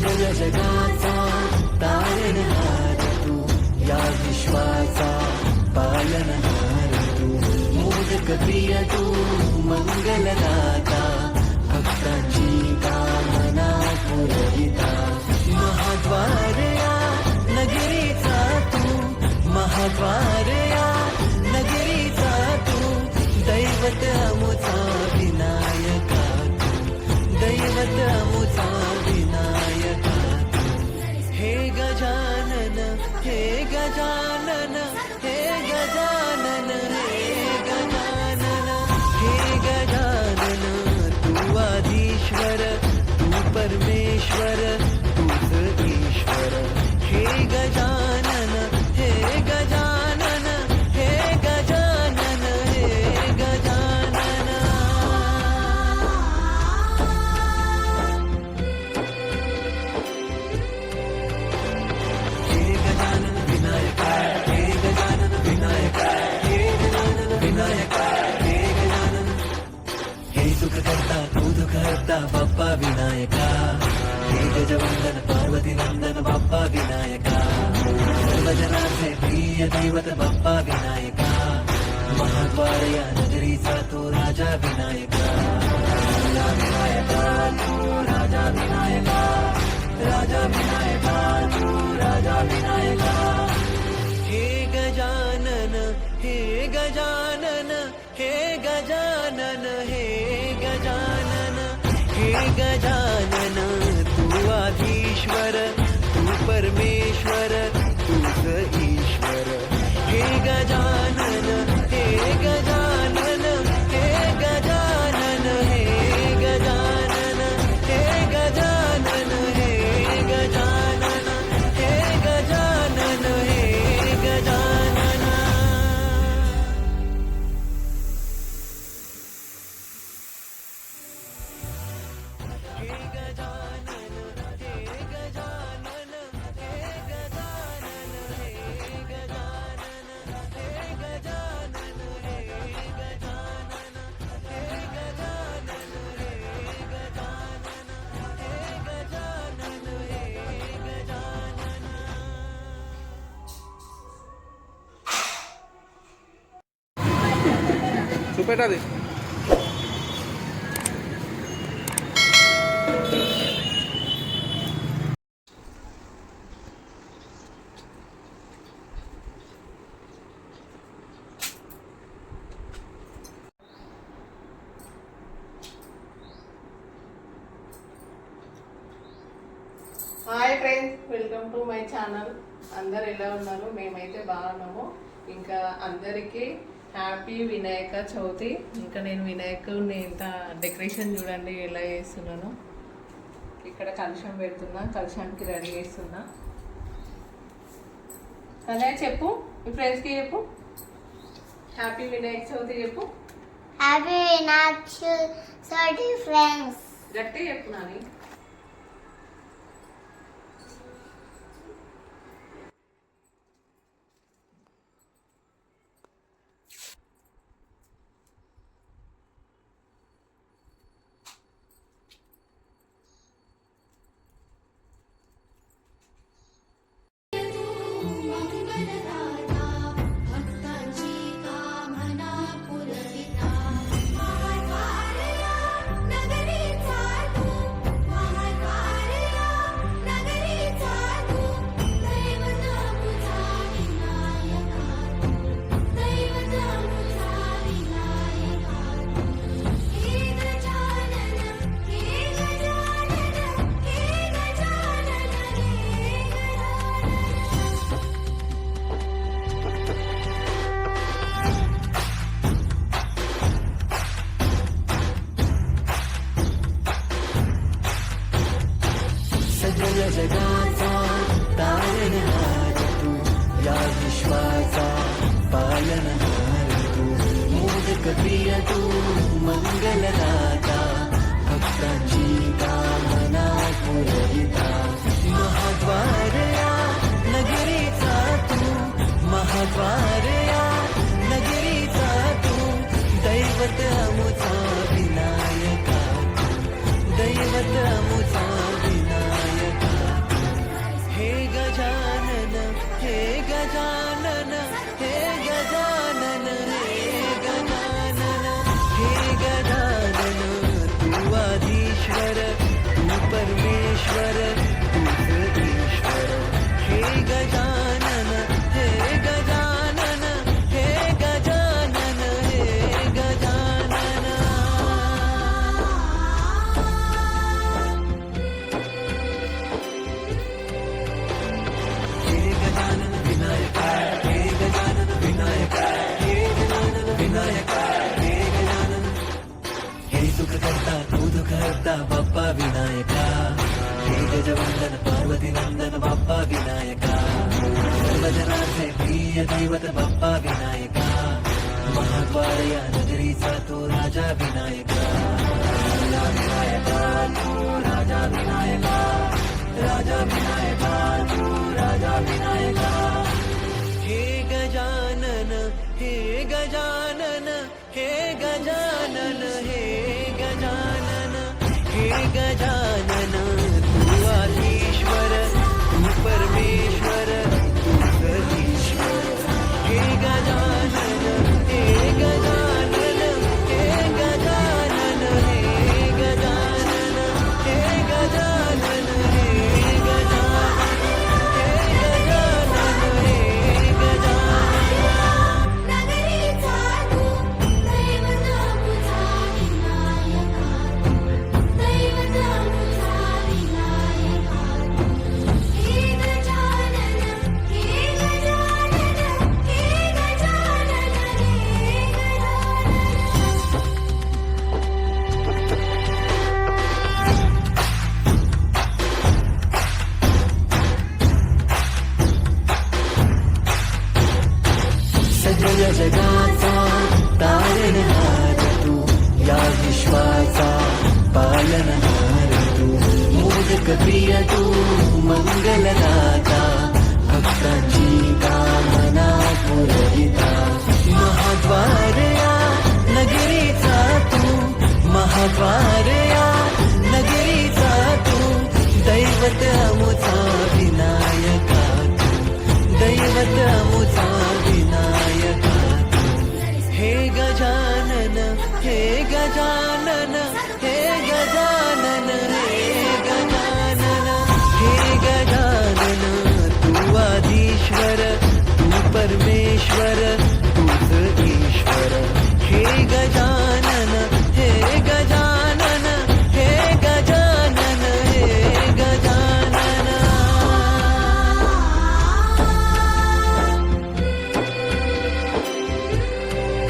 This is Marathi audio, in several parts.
सजल जगाचा तारणहार तू, या विश्वाचा पालनहार तू, मोदक प्रिय तू मंगलदाता, भक्तांची कामना पुरविता, महाद्वार या नगरीचा तू, महाद्वार या नगरीचा तू, दैवत अमुचा विनायका तू, दैवत अमुचा विनायका तू. हे गजानन हे गजानन हे गजानन हे गजानन हे गजानन, तू आधीश्वर तू परमेश्वर तूच ईश्वर. हे गजानन हे गजानन हे गजानन हे गजानन. हे गजानन विनायक हे गजानन विनायक हे गजानन विनायक हे गजानन. हे सुख करता तू दुःख हरता बाप्पा विनायका, हे गजवंदन पार्वती नंदन बाप्पा विनायका, सर्वजनांचे प्रिय दैवत बाप्पा विनायका, महाद्वार या नगरीचा तो राजा विनायका, राजा विनायका तू राजा विनायका, राजा विनायका तू राजा विनायका. हे गजानन हे गजानन हे गजानन हे गजानन हे गजानन, तू आधीश्वर तू परमेश्वर तूच ईश्वर. हे गजानन हे गजानन हे गजानन हे गजानन हे गजानन हे गजानन हे गजानन हे गजानन. हे गजानन हे गजानन हे गजानन हे गजानन हे गजानन हे गजानन हे गजानन हे गजानन हे गजानन हे गजानन. सुपेटा दे. Hi friends, welcome to my channel. అందరు ఎలా ఉన్నారు? మేమైతే బాగున్నాము. ఇంకా అందరికీ హ్యాపీ వినాయక చవితి. ఇంకా నేను వినాయకుడిని ఇంత డెకరేషన్ చూడండి ఎలా చేస్తున్నాను. ఇక్కడ కలశం పెడుతున్నా, కలశానికి రెడీ చేస్తున్నా. అదే చెప్పు, మీ ఫ్రెండ్స్కి చెప్పు, హ్యాపీ వినాయక చవితి చెప్పు. Happy Vinayaka Chavithi friends. గట్టి చెప్పు నాని. भक्तांची कामना पुरविता, महाद्वार या नगरीचा तू, महाद्वार या नगरीचा तू, दैवत अमुचा विनायका तू, दैवत अमुचा विनायका तू. हे गजानन हे गजानन हे गजानन हे गजानन. सजल जगाचा तारणहार तू, या विश्वाचा पालनहार तू, मोदक प्रिय तू मंगलदाता, भक्तांची कामना पुरविता, महाद्वार या नगरीचा तू, महाद्वार या नगरीचा तू, दैवत अमुचा विनायका तू, दैवत अमुचा विनायका. परमेश्वर तूच ईश्वर हे गजानन हे गजानन हे गजानन हे गजानन हे गजानन विनायका हे गजानन विनायका हे गजानन विनायका हे गजानन हे सुख करता तू दुःख हरता बाप्पा विनायका हे गजवंदन पार्वती नंदन बाप्पा विनायका सर्वजनांचे प्रिय दैवत बाप्पा विनायका महाद्वार या नगरीचा तो राजा विनायका राजा विनायका तू राजा विनायका राजा विनायका तू राजा विनायका हे गजानन हे गजानन हे गजानन हे गजानन हे गजानन तू आधीश्वर तू परमेश्वर तू ईश्वर हे गजानन हे गजानन हे गजानन हे गजानन हे गजानन हे गजानन हे गजानन हे गजानन नगरीचा तू दैवत मुझा विनायका दैवत मुझा विनायका हे गजानन हे गजानन हे गजानन सगळ्या जगाचा तारणहार तू या विश्वाचा पालनहार तू मोदक प्रिय तू मंगलदाता भक्तांची कामना पुरविता महाद्वार या नगरीचा तू महाद्वार या नगरीचा तू दैवत अमुचा विनायका तू दैवत अमुचा विनायका हे गजानन हे गजानन हे गजानन हे गजानन हे गजानन तू आधीश्वर तू परमेश्वर तूच ईश्वर हे गजानन हे गजानन हे गजानन हे गजानन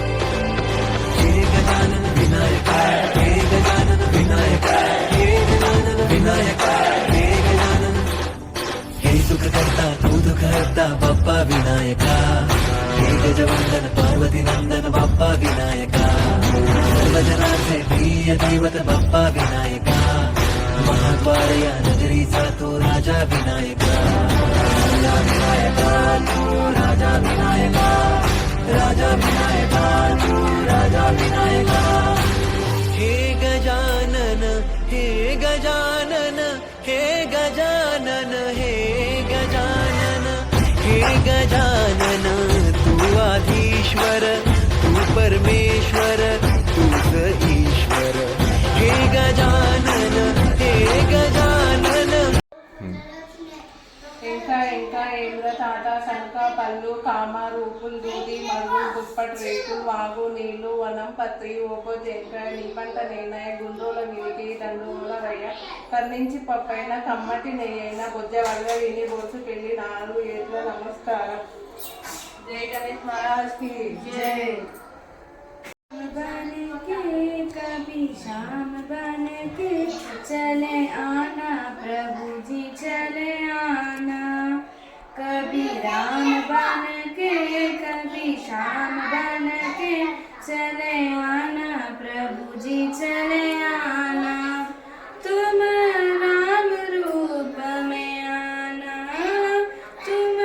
हे गजानन विनायका हे गजानन विनायका हे गजानन विनायका हे गजानन हे सुख करता तू दुःख हरता बाप्पा विनायका हे गजवंदन पार्वती नंदन बाप्पा विनायका सर्वजनांचे प्रिय दैवत बाप्पा विनायका महाद्वार या नगरीचा तो राजा विनायका राजा विनायका तू राजा विनायका राजा विनायका तू राजा विनायका हे गजानन हे गजानन हे गजानन हे गजानन हे गजानन तू आधीश्वर तू परमेश्वर तूच ईश्वर हे गजानन हे गजानन ఇంకా ఏమ్ర తాత సంక పళ్ళు కామ రూపులు దూది మరుగు దుప్పటి రేకులు వాగు నీళ్లు వనం పత్రి ఓకో జంకాయ నీ పంట నేనాయ గుండ్రోల మిరికి దండోల రయ్య కన్నించి పప్పైన కమ్మటి నెయ్యైన బొజ్జ వల్ల విని బోసు పెళ్లి నాలుగు ఏట్ల నమస్కారం జై గణేష్ మహారాజ్ కి జై बन के कभी शाम बन के चले आना प्रभु जी चले आना कभी राम बन के कभी शाम बन के चले आना प्रभु जी चले आना तुम राम रूप में आना तुम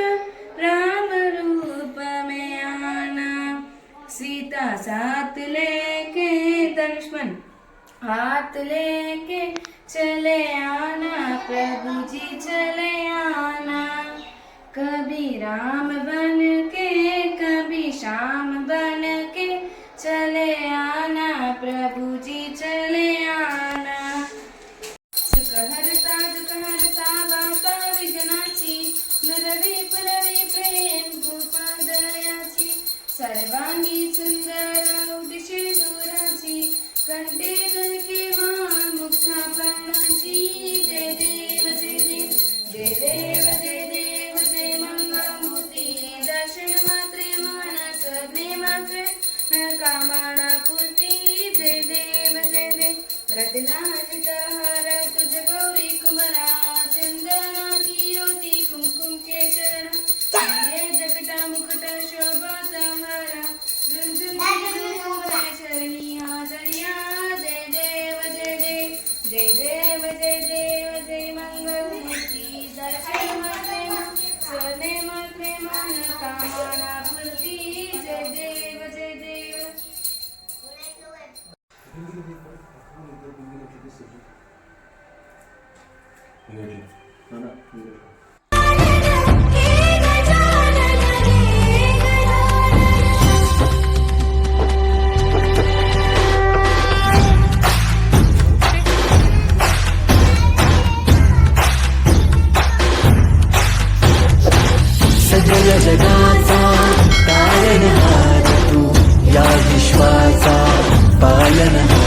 राम रूप में आना सीता साथ लेके दुश्मन हाथ लेके चले आना प्रभु जी चले आना कभी राम बन के कभी शाम बन के चले आना प्रभु जी चले आना सुख हर जय देव जय मंगलमूर्ती जय प्रेम मन कामना पूर्ती जय देव जय देव सगळ्या जगाचा तारणहार तू या विश्वाचा पालनहार